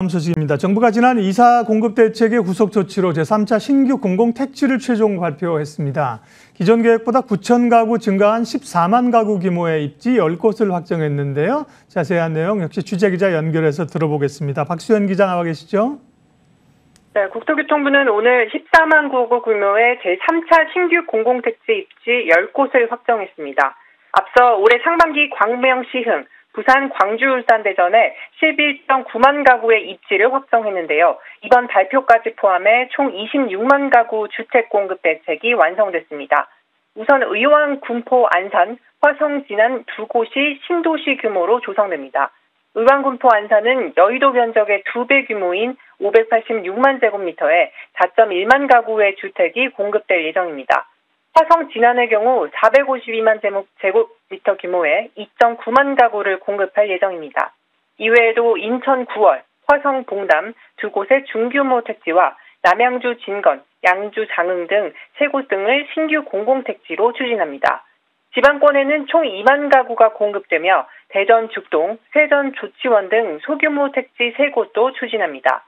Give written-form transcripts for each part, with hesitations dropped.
다음 소식입니다. 정부가 지난 이사 공급 대책의 후속 조치로 제3차 신규 공공택지를 최종 발표했습니다. 기존 계획보다 9천 가구 증가한 14만 가구 규모의 입지 10곳을 확정했는데요. 자세한 내용 역시 취재기자 연결해서 들어보겠습니다. 박수현 기자 나와 계시죠? 네, 국토교통부는 오늘 14만 가구 규모의 제3차 신규 공공택지 입지 10곳을 확정했습니다. 앞서 올해 상반기 광명, 시흥, 부산, 광주, 울산, 대전에 11.9만 가구의 입지를 확정했는데요. 이번 발표까지 포함해 총 26만 가구 주택 공급 대책이 완성됐습니다. 우선 의왕, 군포, 안산, 화성, 진안 두 곳이 신도시 규모로 조성됩니다. 의왕, 군포, 안산은 여의도 면적의 2배 규모인 586만 제곱미터에 4.1만 가구의 주택이 공급될 예정입니다. 화성, 진안의 경우 452만 제곱미터 규모의 2.9만 가구를 공급할 예정입니다. 이외에도 인천 9월, 화성, 봉담 두 곳의 중규모 택지와 남양주, 진건, 양주, 장흥 등 세 곳 등을 신규 공공택지로 추진합니다. 지방권에는 총 2만 가구가 공급되며 대전, 죽동, 세전, 조치원 등 소규모 택지 3곳도 추진합니다.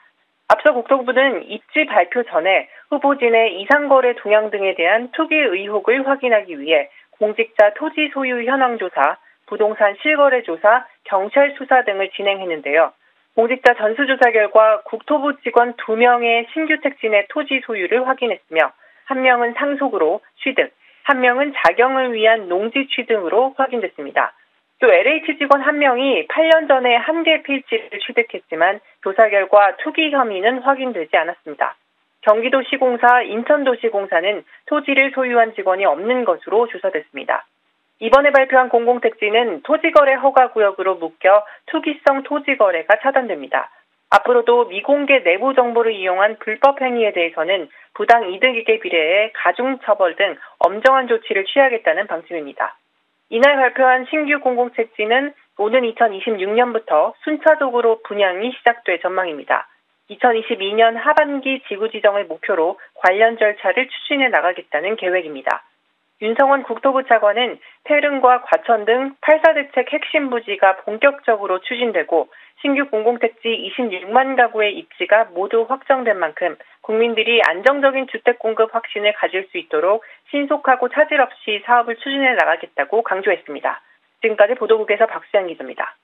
앞서 국토부는 입지 발표 전에 후보진의 이상거래 동향 등에 대한 투기 의혹을 확인하기 위해 공직자 토지 소유 현황 조사, 부동산 실거래 조사, 경찰 수사 등을 진행했는데요. 공직자 전수조사 결과 국토부 직원 2명의 신규 택지 내 토지 소유를 확인했으며 1명은 상속으로 취득, 1명은 자경을 위한 농지 취득으로 확인됐습니다. 또 LH 직원 1명이 8년 전에 한 개 필지를 취득했지만 조사 결과 투기 혐의는 확인되지 않았습니다. 경기도시공사, 인천도시공사는 토지를 소유한 직원이 없는 것으로 조사됐습니다. 이번에 발표한 공공택지는 토지거래 허가구역으로 묶여 투기성 토지거래가 차단됩니다. 앞으로도 미공개 내부 정보를 이용한 불법 행위에 대해서는 부당 이득에 비례해 가중처벌 등 엄정한 조치를 취하겠다는 방침입니다. 이날 발표한 신규 공공택지는 오는 2026년부터 순차적으로 분양이 시작될 전망입니다. 2022년 하반기 지구 지정을 목표로 관련 절차를 추진해 나가겠다는 계획입니다. 윤성원 국토부 차관은 태릉과 과천 등 8사 대책 핵심 부지가 본격적으로 추진되고 신규 공공택지 26만 가구의 입지가 모두 확정된 만큼 국민들이 안정적인 주택 공급 확신을 가질 수 있도록 신속하고 차질 없이 사업을 추진해 나가겠다고 강조했습니다. 지금까지 보도국에서 박수현 기자입니다.